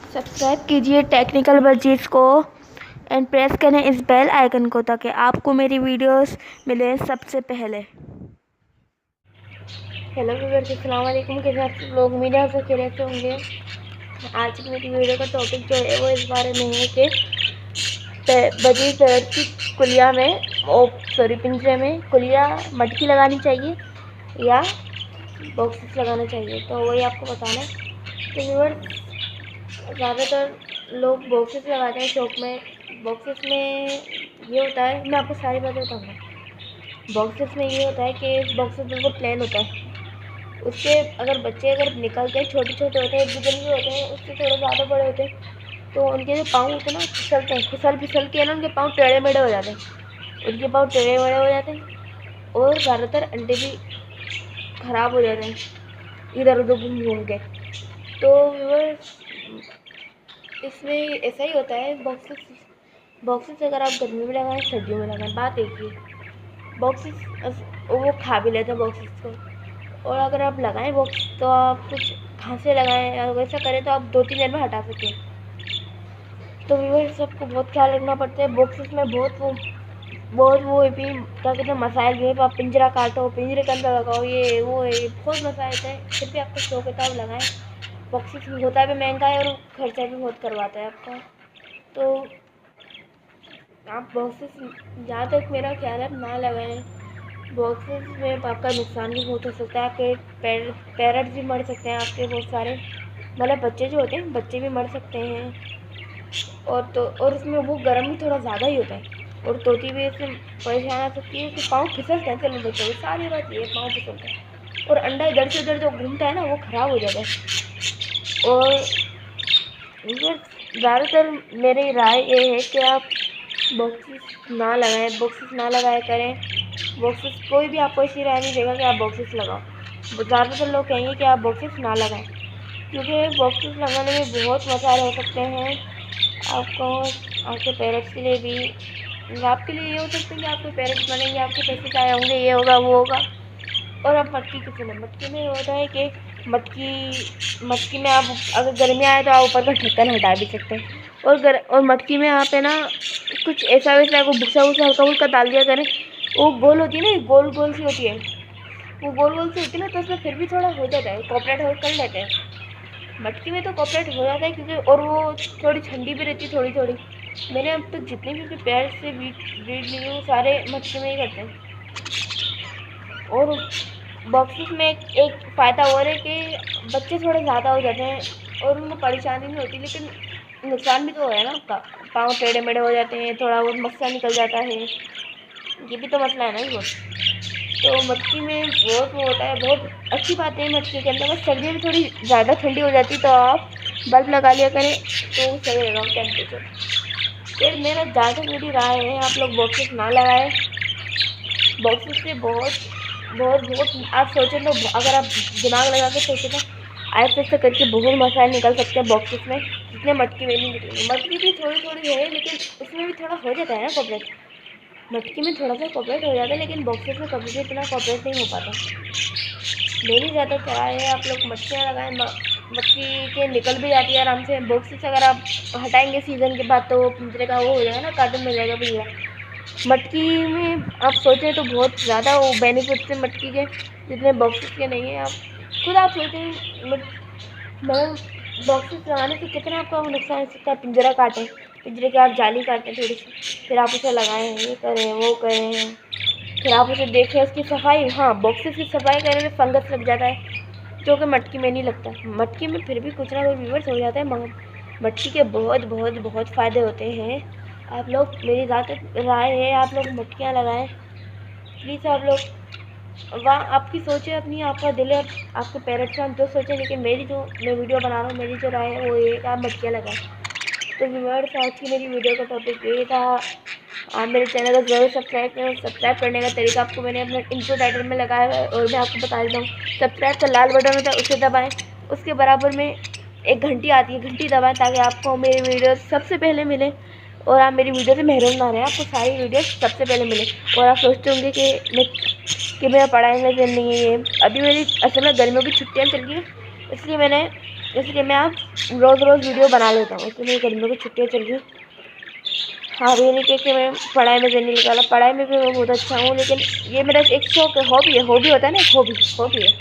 Subscribe कीजिए technical वर्जीज को and press करें इस बेल आइकन को ताकि आपको मेरी वीडियोस मिले सबसे पहले। हेलो व्यूअर्स, अस्सलाम वालेकुम। कैसे आप सब लोग? उम्मीद है आप सब खैरियत से होंगे। आज की मेरी वीडियो का टॉपिक जो है वो इस बारे में है कि बजी पैर की कुलिया में पिंजरे में कुलिया मटकी लगानी चाहिए या बॉक्सेस लगाना चाहिए, तो वही आपको बताना है। तो व्यूअर्स, ज़्यादातर लोग बॉक्सेस लगाते हैं शॉप में। बॉक्सेस में ये होता है, मैं आपको सारी बातें बताऊँगा। बॉक्सेस में ये होता है कि बॉक्सेस बिल्कुल प्लेन होता है। उसके अगर बच्चे निकलते हैं, छोटे छोटे होते हैं, 1-2 दिन के होते हैं, उससे थोड़े ज़्यादा बड़े होते हैं, तो उनके जो पाँव होते हैं ना, फिसलते हैं। फिसल के ना उनके पाँव टेढ़े मेढ़े हो जाते हैं। उनके पाँव टेढ़े मेढ़े हो जाते हैं और ज़्यादातर अंडे भी ख़राब हो जाते हैं इधर उधर घूम के। तो व्यूअर्स, इसमें ऐसा ही होता है। बॉक्सेस अगर आप गर्मी में लगाएं, सर्दियों में लगाएं, बात एक ही है। बॉक्सेस वो खा भी लेते हैं बॉक्सेस को, और अगर आप लगाएं बॉक्स तो आप कुछ खांसे लगाएं, और वैसा करें तो आप 2-3 दिन में हटा सकते हैं। तो व्यूअर्स, सबको बहुत ख्याल रखना पड़ता है। बॉक्सेस में बहुत वो भी क्या कहते हैं मसाइल भी है। आप पिंजरा काटो, पिंजरे के अंदर लगाओ, ये वो है, बहुत मसाइल है। फिर भी आपको शौक है तो आप लगाएं। बॉक्सेस होता भी महंगा है और खर्चा भी बहुत करवाता है आपका। तो आप बॉक्सेस, जहाँ तक मेरा ख्याल है, ना लगाएं। बॉक्सेस में आपका नुकसान भी बहुत हो सकता है। आपके पेरेंट्स भी मर सकते हैं, आपके बहुत सारे मतलब बच्चे जो होते हैं, बच्चे भी मर सकते हैं। और उसमें वो गर्म भी थोड़ा ज़्यादा ही होता है, और तोती भी इससे परेशान आ सकती है कि पाँव फिसलते हैं। चलो बच्चों की सारी बात ये, पाँव फिसलते हैं और अंडा इधर से उधर जो घूमता है ना, वो ख़राब हो जाता है। और ज़्यादातर मेरी राय ये है कि आप बॉक्सेस ना लगाएं, बॉक्सेस ना लगाया करें। बॉक्सेस कोई भी आपको ऐसी राय नहीं देगा कि आप बॉक्सेस लगाओ। ज़्यादातर लोग कहेंगे कि आप बॉक्सेस ना लगाएं, क्योंकि बॉक्सेस लगाने में बहुत मसाइल हो सकते हैं आपको, आपके पेरेंट्स के लिए भी। आपके लिए ये हो सकता है कि आपके पेरेंट्स बनेंगे, आपके पैसे चाहे होंगे, ये होगा वो होगा। और अब मटकी की सुनो, मटकी में होता है कि मटकी में आप अगर गर्मी आए तो आप ऊपर का ढक्कन हटा भी सकते हैं। और मटकी में आप है ना कुछ ऐसा वैसा को भूसा वूसा हल्का फुल्का डाल दिया करें। वो गोल होती है ना, गोल गोल सी होती है, वो गोल गोल सी होती है ना, तो उसमें फिर भी थोड़ा हो जाता है, कॉपरेट हो कर लेते हैं। मटकी में तो कॉपरेट हो जाता है क्योंकि, और वो थोड़ी ठंडी भी रहती है थोड़ी थोड़ी। मैंने अब तक जितने भी पेड़ से ब्रीड ली हूँ, सारे मटकी में ही करते हैं। और बॉक्सेस में एक फ़ायदा और है कि बच्चे थोड़े ज़्यादा हो जाते हैं और उनको परेशानी नहीं होती, लेकिन नुकसान भी तो है ना आपका। पाँव टेढ़े मेढ़े हो जाते हैं, थोड़ा बहुत मस्सा निकल जाता है, ये भी तो मसला है ना बहुत। तो मटकी में बहुत वो होता है। बहुत अच्छी बात है मटकी के अंदर। बस सर्दियों में थोड़ी ज़्यादा ठंडी हो जाती तो आप बल्ब लगा लिया करें तो सही रहेगा टेम्परेचर। फिर मेरा ज़्यादा मेरी राय है, आप लोग बॉक्सेस ना लगाएं। बॉक्सेस से बहुत आप सोचें तो, अगर आप दिमाग लगा के सोचें तो ऐसे ऐसे करके बहुत मसाइल निकल सकते हैं बॉक्सेस में, जितने मटकी में नहीं निकलेंगे। मटकी भी थोड़ी थोड़ी है, लेकिन उसमें भी थोड़ा हो जाता है ना कॉपरेट। मटकी में थोड़ा सा कॉपरेट हो जाता है, लेकिन बॉक्सेस में कभी भी इतना कॉपरेट नहीं हो पाता। मेरी ज़्यादा सलाह है, आप लोग मटकियाँ लगाएं। मटकी के निकल भी जाती है आराम से। बॉक्सेस अगर आप हटाएंगे सीज़न के बाद तो पिंजरे का वो हो जाएगा ना, कार्टन में जाएगा पिंजरा। मटकी में आप सोचें तो बहुत ज़्यादा वो बेनिफिट्स हैं मटकी के, जितने बॉक्सेस के नहीं हैं। आप खुद आप सोचें, मतलब बॉक्सेस लगाने से कितना आपका नुकसान हो सकता है। पिंजरा काटें, पिंजरे की आप जाली काटें थोड़ी सी, फिर आप उसे लगाएं, ये करें वो करें, फिर आप उसे देखें, उसकी सफाई। हाँ, बॉक्सेस की सफाई करने में फंगस लग जाता है, जो कि मटकी में नहीं लगता। मटकी में फिर भी कुछ ना कुछ व्यूवर्स हो जाता है, मगर मटकी के बहुत बहुत बहुत फ़ायदे होते हैं। आप लोग, मेरी ज़्यादा राय है, आप लोग मटकियाँ लगाएं प्लीज़। आप लोग वहाँ आपकी सोचें अपनी, आपका दिल है, आपके पेरेंट्स का जो सोचें, लेकिन मैं वीडियो बना रहा हूँ, मेरी जो राय है वो ये, आप मटकियाँ लगाएं। तो व्यूअर्स, आज की मेरी वीडियो का टॉपिक ये था। आप मेरे चैनल को ज़रूर सब्सक्राइब करें। सब्सक्राइब करने का तरीका आपको मैंने अपने इंट्रो टाइटल में लगाया है, और मैं आपको बता देता हूँ। सब्सक्राइब का लाल बटन होता है, उसे दबाएं। उसके बराबर में एक घंटी आती है, घंटी दबाएं, ताकि आपको मेरी वीडियो सबसे पहले मिले और आप मेरी वीडियो से महरूम ना रहें, आपको सारी वीडियो सबसे पहले मिले। और आप सोचते होंगे कि मेरा पढ़ाई में दिल नहीं है। ये अभी मेरी असल में गर्मियों की छुट्टियाँ चल रही हैं, इसलिए मैंने इसलिए मैं अब रोज़ रोज़ वीडियो बना लेता हूँ। इसलिए मेरी गर्मियों की छुट्टियाँ चल रही। हाँ, ये नहीं कि मैं पढ़ाई में दिन नहीं निकाला, पढ़ाई में भी मैं बहुत अच्छा हूँ, लेकिन ये मेरा एक शौक है, हॉबी है। हॉबी होता है ना, हॉबी है।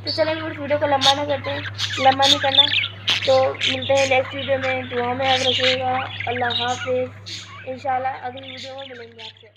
तो चलिए उस वीडियो को लंबा ना करते हैं, लंबा नहीं करना। तो मिलते हैं नेक्स्ट वीडियो में। दुआ में याद रखिएगा। अल्लाह हाफिज़। इंशाल्लाह अगली वीडियो में मिलेंगे आपसे।